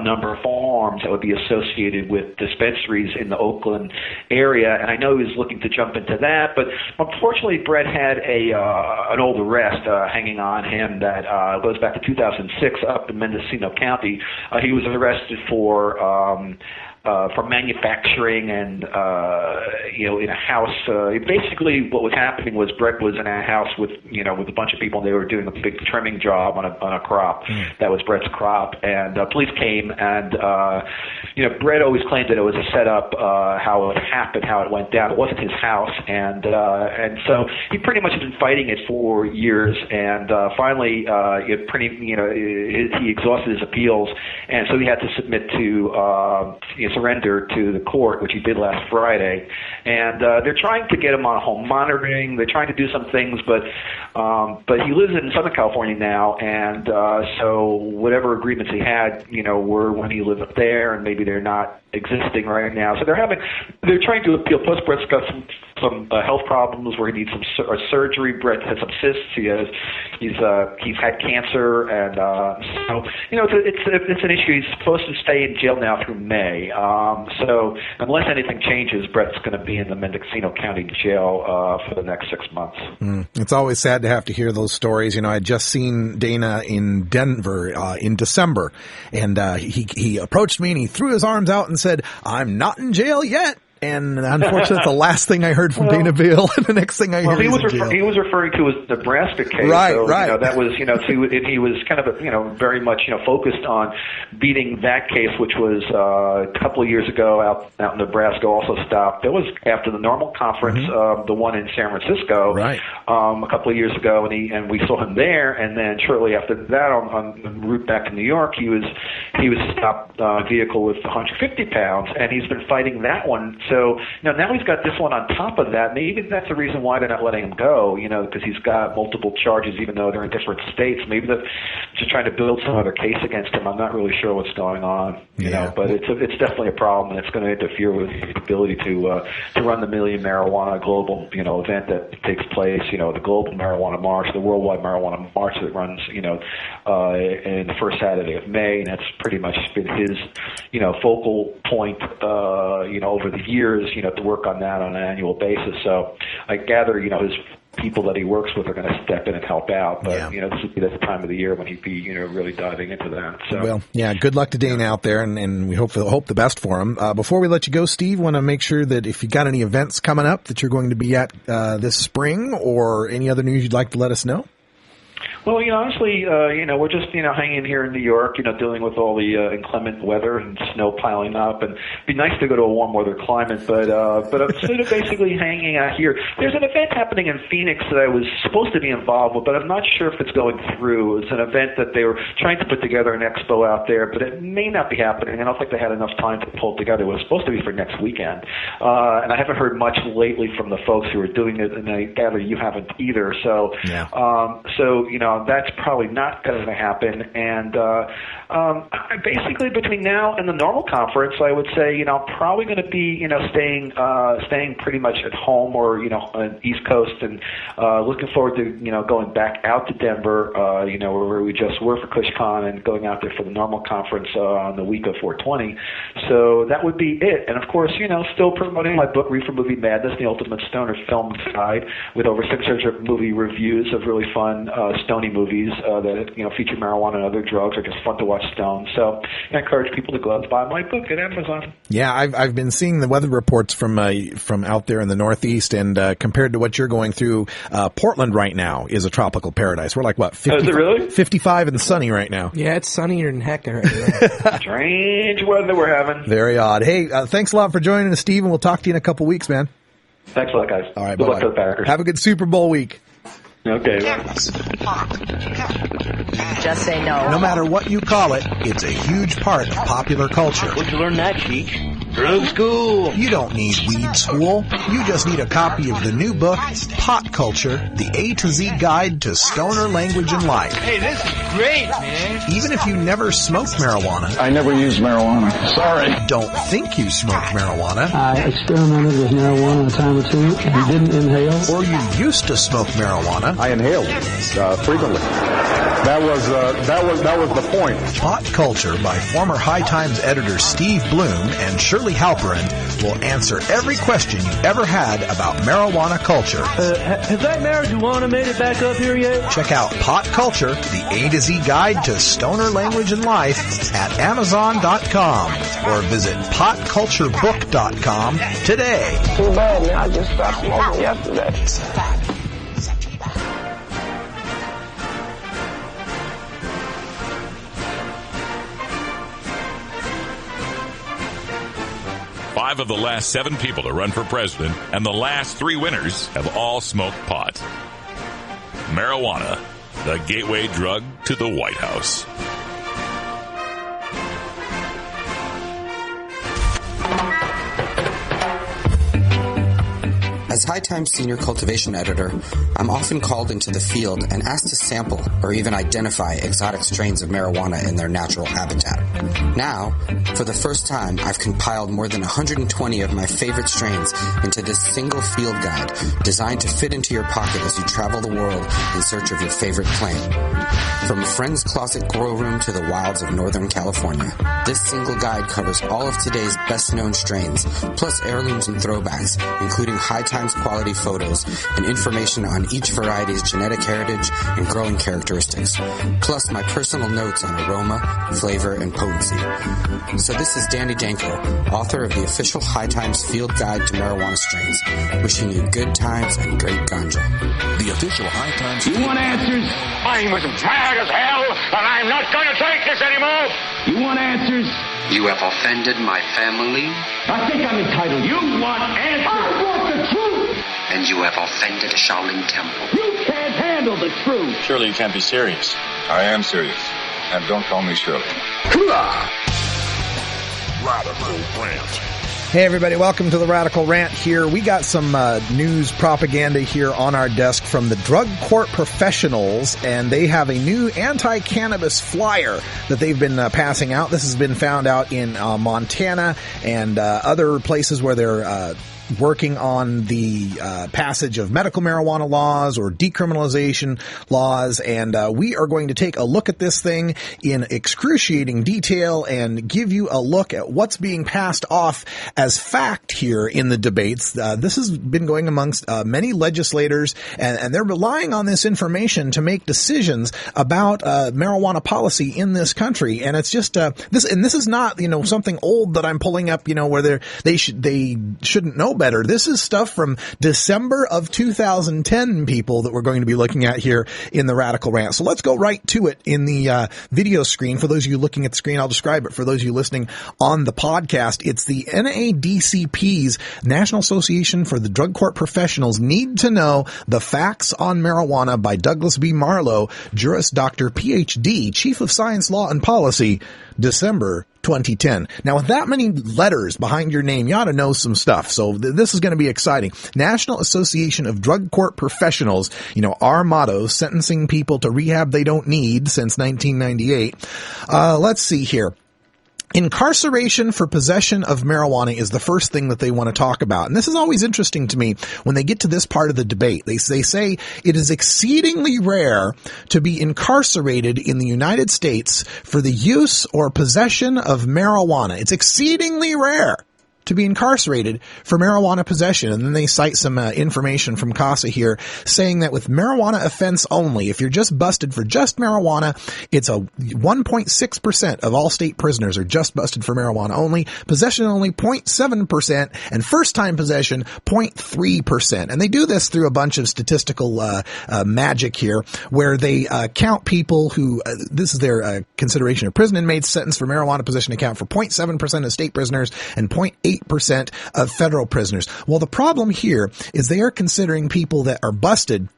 number of farms that would be associated with dispensaries in the Oakland area, and I know he was looking to jump into that, but unfortunately Brett had an old arrest hanging on him that goes back to 2006 up in Mendocino County. He was arrested for manufacturing and in a house. Basically, what was happening was Brett was in a house with a bunch of people, and they were doing a big trimming job on a crop. That was Brett's crop, and police came, and Brett always claimed that it was a setup, how it happened, how it went down. It wasn't his house, and so he pretty much had been fighting it for years, and finally, he exhausted his appeals, and so he had to submit to surrender to the court, which he did last Friday. And they're trying to get him on home monitoring. They're trying to do some things, but he lives in Southern California now, and so whatever agreements he had, were when he lived up there, and maybe they're not existing right now. So they're trying to appeal. Plus, Brett's got some health problems where he needs some surgery. Brett has some cysts. He's had cancer, and so it's an issue. He's supposed to stay in jail now through May. So unless anything changes, Brett's going to be in the Mendocino County Jail for the next 6 months. It's always sad to have to hear those stories. I'd just seen Dana in Denver in December, and he approached me and he threw his arms out and said, "I'm not in jail yet." And unfortunately, that's the last thing I heard from Dana Beal. And the next thing I heard, he was referring to his Nebraska case. Right, so, right. That was, he was kind of, very much, focused on beating that case, which was a couple of years ago out in Nebraska. Also stopped. That was after the NORML conference, the one in San Francisco, right. A couple of years ago, and we saw him there. And then shortly after that, on the route back to New York, he was stopped vehicle with 150 pounds, and he's been fighting that one. So now he's got this one on top of that. Maybe that's the reason why they're not letting him go, because he's got multiple charges, even though they're in different states. Maybe they're just trying to build some other case against him. I'm not really sure what's going on, but it's definitely a problem, and it's going to interfere with his ability to run the Million Marijuana global, event that takes place, the Global Marijuana March, the Worldwide Marijuana March that runs, in the first Saturday of May, and that's pretty much been his, focal point, over the years, to work on that on an annual basis. So I gather, his people that he works with are going to step in and help out. But this would be the time of the year when he'd be really diving into that. So. Well, yeah, good luck to Dane out there, and we hope the best for him. Before we let you go, Steve, want to make sure that if you got any events coming up that you're going to be at this spring, or any other news you'd like to let us know. Well, honestly, we're just, hanging here in New York, dealing with all the inclement weather and snow piling up, and it'd be nice to go to a warm weather climate, but I'm sort of basically hanging out here. There's an event happening in Phoenix that I was supposed to be involved with, but I'm not sure if it's going through. It's an event that they were trying to put together an expo out there, but it may not be happening. I don't think they had enough time to pull it together. It was supposed to be for next weekend, and I haven't heard much lately from the folks who are doing it, and I gather you haven't either. So, that's probably not going to happen. And basically between now and the NORML conference, I would say, I'm probably going to be, staying pretty much at home or, on the East Coast, and looking forward to, going back out to Denver, where we just were for CushCon, and going out there for the NORML conference on the week of 420. So that would be it. And of course, still promoting my book, Reefer Movie Madness, the Ultimate Stoner Film Guide, with over 600 movie reviews of really fun stony movies that feature marijuana and other drugs, are just fun to watch stoned. So I encourage people to go out and buy my book at Amazon. Yeah, I've been seeing the weather reports from out there in the Northeast, and compared to what you're going through, Portland right now is a tropical paradise. We're like, what, 50, is it really? 55 and sunny right now. Yeah, it's sunnier than heck right now. Strange weather we're having. Very odd. Hey, thanks a lot for joining us, Steve, and we'll talk to you in a couple weeks, man. Thanks a lot, guys. All right, good luck to the Packers. Have a good Super Bowl week. Okay. Just say no. No matter what you call it, it's a huge part of popular culture. Where'd you learn that, Geek? Drug school. You don't need weed school. You just need a copy of the new book, Pot Culture, the A to Z Guide to Stoner Language and Life. Hey, this is great, man. Even if you never smoked marijuana. I never used marijuana. Sorry. Don't think you smoked marijuana. I experimented with marijuana a time or two and didn't inhale. Or you used to smoke marijuana. I inhaled frequently. That was the point. Pot Culture by former High Times editor Steve Bloom and Shirley Halperin will answer every question you ever had about marijuana culture. Has that marijuana made it back up here yet? Check out Pot Culture, the A to Z Guide to Stoner Language and Life at Amazon.com or visit PotCultureBook.com today. Too bad, man. I just stopped smoking yesterday. 5 of the last 7 people to run for president, and the last 3 winners have all smoked pot. Marijuana, the gateway drug to the White House. As High Times Senior Cultivation Editor, I'm often called into the field and asked to sample or even identify exotic strains of marijuana in their natural habitat. Now, for the first time, I've compiled more than 120 of my favorite strains into this single field guide designed to fit into your pocket as you travel the world in search of your favorite plant. From a friend's closet grow room to the wilds of Northern California, this single guide covers all of today's best-known strains, plus heirlooms and throwbacks, including High Times quality photos and information on each variety's genetic heritage and growing characteristics, plus my personal notes on aroma, flavor, and potency. So this is Danny Danko, author of the official High Times Field Guide to Marijuana Strains, wishing you good times and great ganja. The official High Times... You want answers? I'm as mad as hell, and I'm not going to take this anymore! You want answers? You have offended my family. I think I'm entitled. You want answers? I want the truth! And you have offended a Shaolin temple. You can't handle the truth! Surely you can't be serious. I am serious. And don't call me Shirley. Radical Rant. Hey everybody, welcome to the Radical Rant here. We got some news propaganda here on our desk from the Drug Court Professionals, and they have a new anti-cannabis flyer that they've been passing out. This has been found out in Montana and other places where they're working on the passage of medical marijuana laws or decriminalization laws, and we are going to take a look at this thing in excruciating detail and give you a look at what's being passed off as fact here in the debates. This has been going amongst many legislators, and they're relying on this information to make decisions about marijuana policy in this country. And it's just this is not something old that I'm pulling up where they shouldn't know better. This is stuff from December of 2010, people, that we're going to be looking at here in the Radical Rant. So let's go right to it in the video screen. For those of you looking at the screen, I'll describe it for those of you listening on the podcast. It's the NADCP's, National Association for the Drug Court Professionals, Need to Know the Facts on Marijuana by Douglas B. Marlowe, Juris Doctor, PhD, Chief of Science, Law, and Policy, December 2010. Now, with that many letters behind your name, you ought to know some stuff. So this is going to be exciting. National Association of Drug Court Professionals, our motto, sentencing people to rehab they don't need since 1998. Let's see here. Incarceration for possession of marijuana is the first thing that they want to talk about. And this is always interesting to me when they get to this part of the debate. They say it is exceedingly rare to be incarcerated in the United States for the use or possession of marijuana. It's exceedingly rare to be incarcerated for marijuana possession. And then they cite some information from CASA here saying that with marijuana offense only, if you're just busted for just marijuana, it's a 1.6% of all state prisoners are just busted for marijuana only, possession only 0.7%, and first-time possession 0.3%. And they do this through a bunch of statistical magic here, where they count people who, this is their consideration of prison inmates sentenced for marijuana possession account for 0.7% of state prisoners and 0.8% of federal prisoners. Well, the problem here is they are considering people that are busted,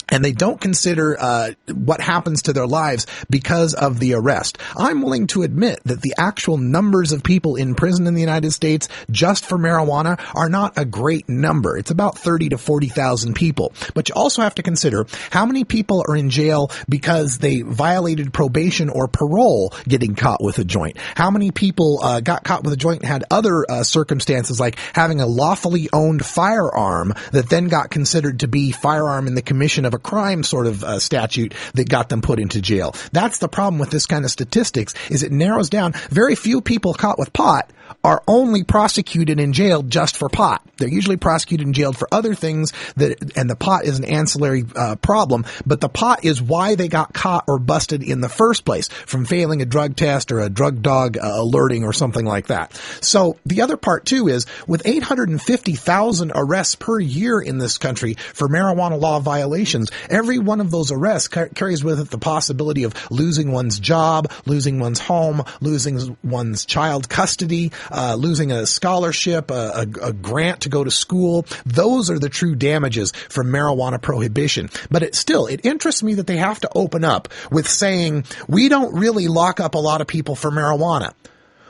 and they don't consider what happens to their lives because of the arrest. I'm willing to admit that the actual numbers of people in prison in the United States just for marijuana are not a great number. It's about 30 to 40,000 people. But you also have to consider how many people are in jail because they violated probation or parole getting caught with a joint. How many people got caught with a joint and had other circumstances like having a lawfully owned firearm that then got considered to be firearm in the commission of a crime sort of statute that got them put into jail. That's the problem with this kind of statistics, is it narrows down. Very few people caught with pot are only prosecuted and jailed just for pot. They're usually prosecuted and jailed for other things and the pot is an ancillary problem, but the pot is why they got caught or busted in the first place, from failing a drug test or a drug dog alerting or something like that. So the other part too is, with 850,000 arrests per year in this country for marijuana law violations, every one of those arrests carries with it the possibility of losing one's job, losing one's home, losing one's child custody, losing a scholarship, a grant to go to school. Those are the true damages from marijuana prohibition. But it interests me that they have to open up with saying, we don't really lock up a lot of people for marijuana.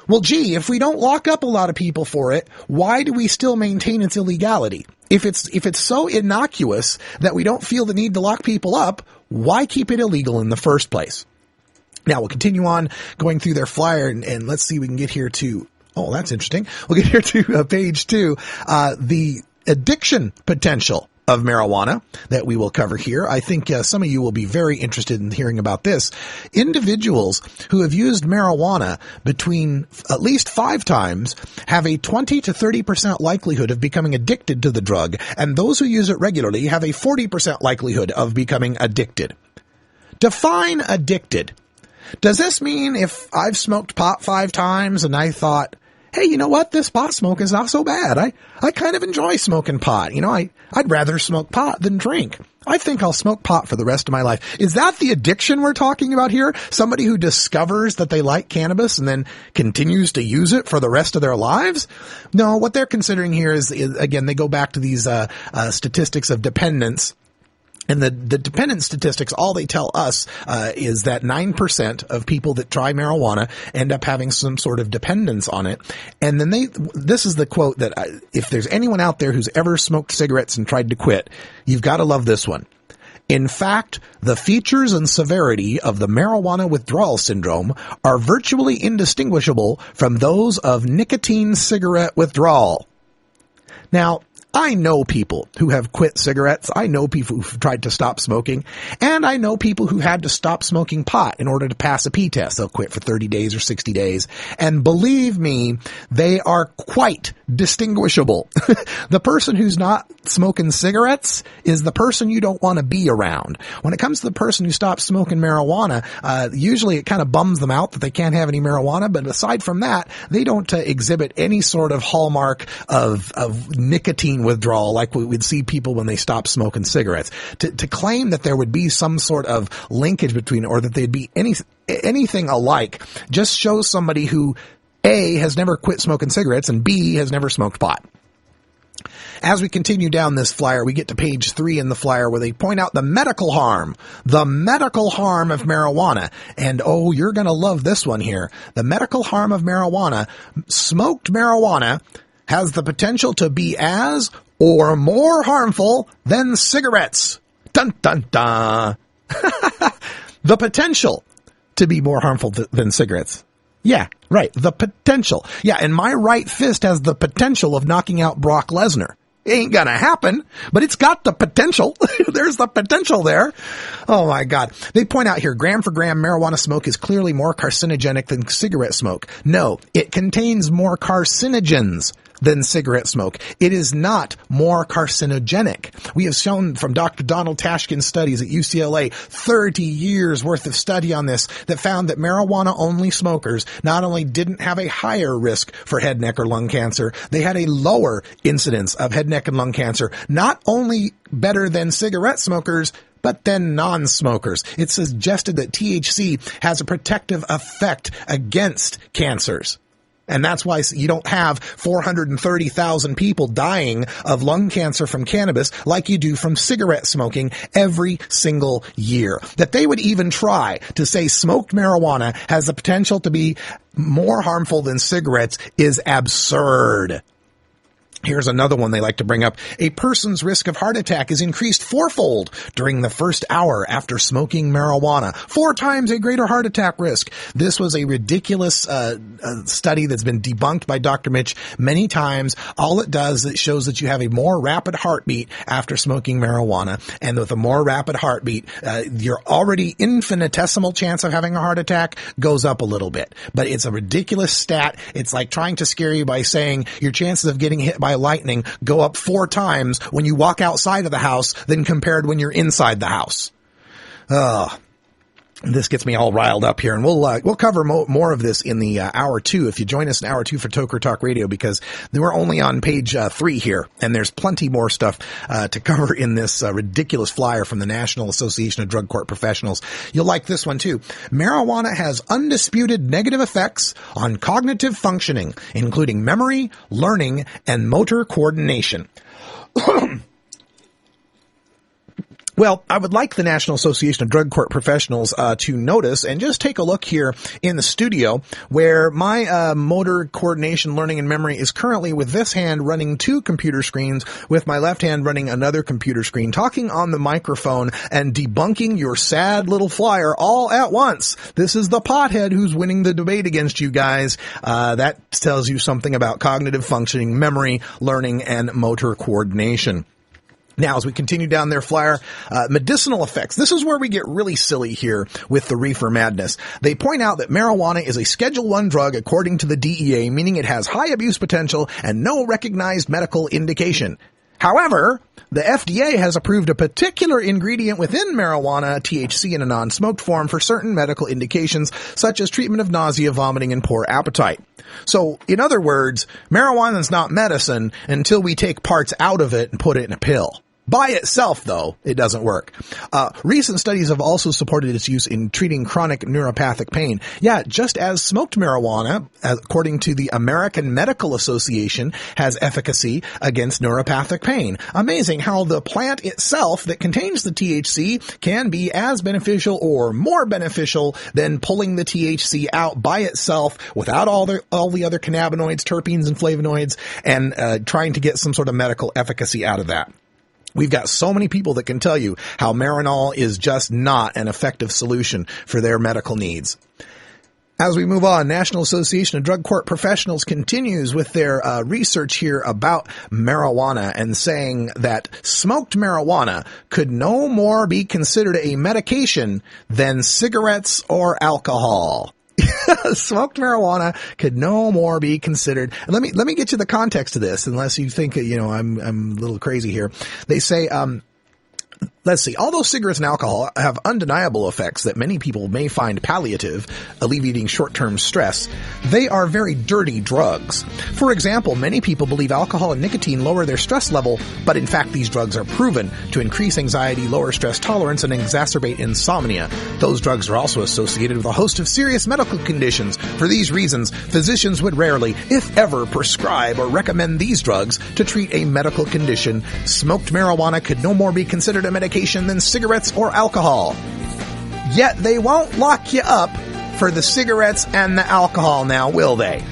Well, gee, if we don't lock up a lot of people for it, why do we still maintain its illegality? If it's so innocuous that we don't feel the need to lock people up, why keep it illegal in the first place? Now, we'll continue on going through their flyer, and let's see if we can get here to, oh, that's interesting. We'll get here to page 2, the addiction potential of marijuana that we will cover here. I think some of you will be very interested in hearing about this. Individuals who have used marijuana between at least 5 times have a 20 to 30% likelihood of becoming addicted to the drug, and those who use it regularly have a 40% likelihood of becoming addicted. Define addicted. Does this mean if I've smoked pot 5 times and I thought, hey, you know what? This pot smoke is not so bad. I kind of enjoy smoking pot. I'd rather smoke pot than drink. I think I'll smoke pot for the rest of my life. Is that the addiction we're talking about here? Somebody who discovers that they like cannabis and then continues to use it for the rest of their lives? No, what they're considering here is again, they go back to these statistics of dependence. And the dependent statistics, all they tell us is that 9% of people that try marijuana end up having some sort of dependence on it. And then this is the quote that if there's anyone out there who's ever smoked cigarettes and tried to quit, you've got to love this one. In fact, the features and severity of the marijuana withdrawal syndrome are virtually indistinguishable from those of nicotine cigarette withdrawal. Now, I know people who have quit cigarettes. I know people who've tried to stop smoking. And I know people who had to stop smoking pot in order to pass a P test. They'll quit for 30 days or 60 days. And believe me, they are quite distinguishable. The person who's not smoking cigarettes is the person you don't want to be around. When it comes to the person who stops smoking marijuana, usually it kind of bums them out that they can't have any marijuana. But aside from that, they don't exhibit any sort of hallmark of nicotine withdrawal like we'd see people when they stop smoking cigarettes. To claim that there would be some sort of linkage between, or that they'd be anything alike, just shows somebody who A, has never quit smoking cigarettes, and B, has never smoked pot. As we continue down this flyer, we get to page 3 in the flyer where they point out the medical harm of marijuana. And oh, you're going to love this one here. The medical harm of marijuana. Smoked marijuana has the potential to be as or more harmful than cigarettes. Dun, dun, dun. The potential to be more harmful than cigarettes. Yeah, right. The potential. Yeah, and my right fist has the potential of knocking out Brock Lesnar. It ain't gonna happen, but it's got the potential. There's the potential there. Oh my God. They point out here, gram for gram, marijuana smoke is clearly more carcinogenic than cigarette smoke. No, it contains more carcinogens than cigarette smoke. It is not more carcinogenic. We have shown from Dr. Donald Tashkin's studies at UCLA, 30 years worth of study on this, that found that marijuana-only smokers not only didn't have a higher risk for head, neck, or lung cancer, they had a lower incidence of head, neck, and lung cancer, not only better than cigarette smokers, but then non-smokers. It suggested that THC has a protective effect against cancers. And that's why you don't have 430,000 people dying of lung cancer from cannabis like you do from cigarette smoking every single year. That they would even try to say smoked marijuana has the potential to be more harmful than cigarettes is absurd. Here's another one they like to bring up. A person's risk of heart attack is increased fourfold during the first hour after smoking marijuana. 4 times a greater heart attack risk. This was a ridiculous study that's been debunked by Dr. Mitch many times. All it does is it shows that you have a more rapid heartbeat after smoking marijuana. And with a more rapid heartbeat, your already infinitesimal chance of having a heart attack goes up a little bit. But it's a ridiculous stat. It's like trying to scare you by saying your chances of getting hit by lightning go up 4 times when you walk outside of the house than compared when you're inside the house. This gets me all riled up here, and we'll cover more of this in the hour 2 if you join us in hour 2 for Toker Talk Radio, because we're only on page 3 here, and there's plenty more stuff to cover in this ridiculous flyer from the National Association of Drug Court Professionals. You'll like this one too. Marijuana has undisputed negative effects on cognitive functioning, including memory, learning, and motor coordination. Well, I would like the National Association of Drug Court Professionals to notice and just take a look here in the studio where my motor coordination, learning, and memory is currently with this hand running 2 computer screens, with my left hand running another computer screen, talking on the microphone and debunking your sad little flyer all at once. This is the pothead who's winning the debate against you guys. That tells you something about cognitive functioning, memory, learning, and motor coordination. Now, as we continue down their flyer, medicinal effects. This is where we get really silly here with the reefer madness. They point out that marijuana is a Schedule I drug according to the DEA, meaning it has high abuse potential and no recognized medical indication. However, the FDA has approved a particular ingredient within marijuana, THC, in a non-smoked form for certain medical indications, such as treatment of nausea, vomiting, and poor appetite. So, in other words, marijuana is not medicine until we take parts out of it and put it in a pill. By itself, though, it doesn't work. Recent studies have also supported its use in treating chronic neuropathic pain. Yeah, just as smoked marijuana, according to the American Medical Association, has efficacy against neuropathic pain. Amazing how the plant itself that contains the THC can be as beneficial or more beneficial than pulling the THC out by itself without all the other cannabinoids, terpenes, and flavonoids, and trying to get some sort of medical efficacy out of that. We've got so many people that can tell you how Marinol is just not an effective solution for their medical needs. As we move on, National Association of Drug Court Professionals continues with their research here about marijuana and saying that smoked marijuana could no more be considered a medication than cigarettes or alcohol. Smoked marijuana could no more be considered. And let me get you the context of this, unless you think, I'm a little crazy here. They say, let's see. Although cigarettes and alcohol have undeniable effects that many people may find palliative, alleviating short-term stress, they are very dirty drugs. For example, many people believe alcohol and nicotine lower their stress level, but in fact these drugs are proven to increase anxiety, lower stress tolerance, and exacerbate insomnia. Those drugs are also associated with a host of serious medical conditions. For these reasons, physicians would rarely, if ever, prescribe or recommend these drugs to treat a medical condition. Smoked marijuana could no more be considered a medication than cigarettes or alcohol. Yet they won't lock you up for the cigarettes and the alcohol now, will they?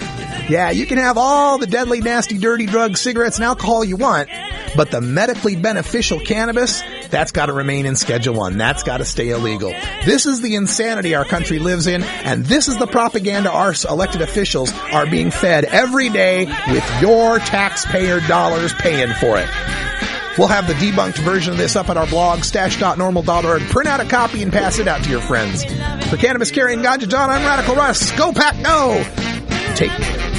Yeah, you can have all the deadly, nasty, dirty drugs, cigarettes, and alcohol you want, but the medically beneficial cannabis, that's got to remain in Schedule 1. That's got to stay illegal. This is the insanity our country lives in, and this is the propaganda our elected officials are being fed every day with your taxpayer dollars paying for it. We'll have the debunked version of this up at our blog, stash.normal.org. Print out a copy and pass it out to your friends. For Cannabis Carrying Ganja John, I'm Radical Russ. Go Pack, go! Take care.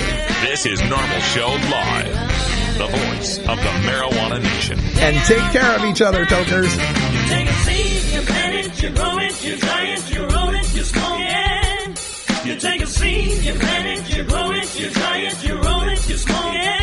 This is NORML Show Live, the voice of the marijuana nation. And take care of each other, tokers. You take a seed, you plant it, you grow it, you dry it, you roll it, you smoke it. You take a seed, you plant it, you grow it, you dry it, you roll it, you smoke it.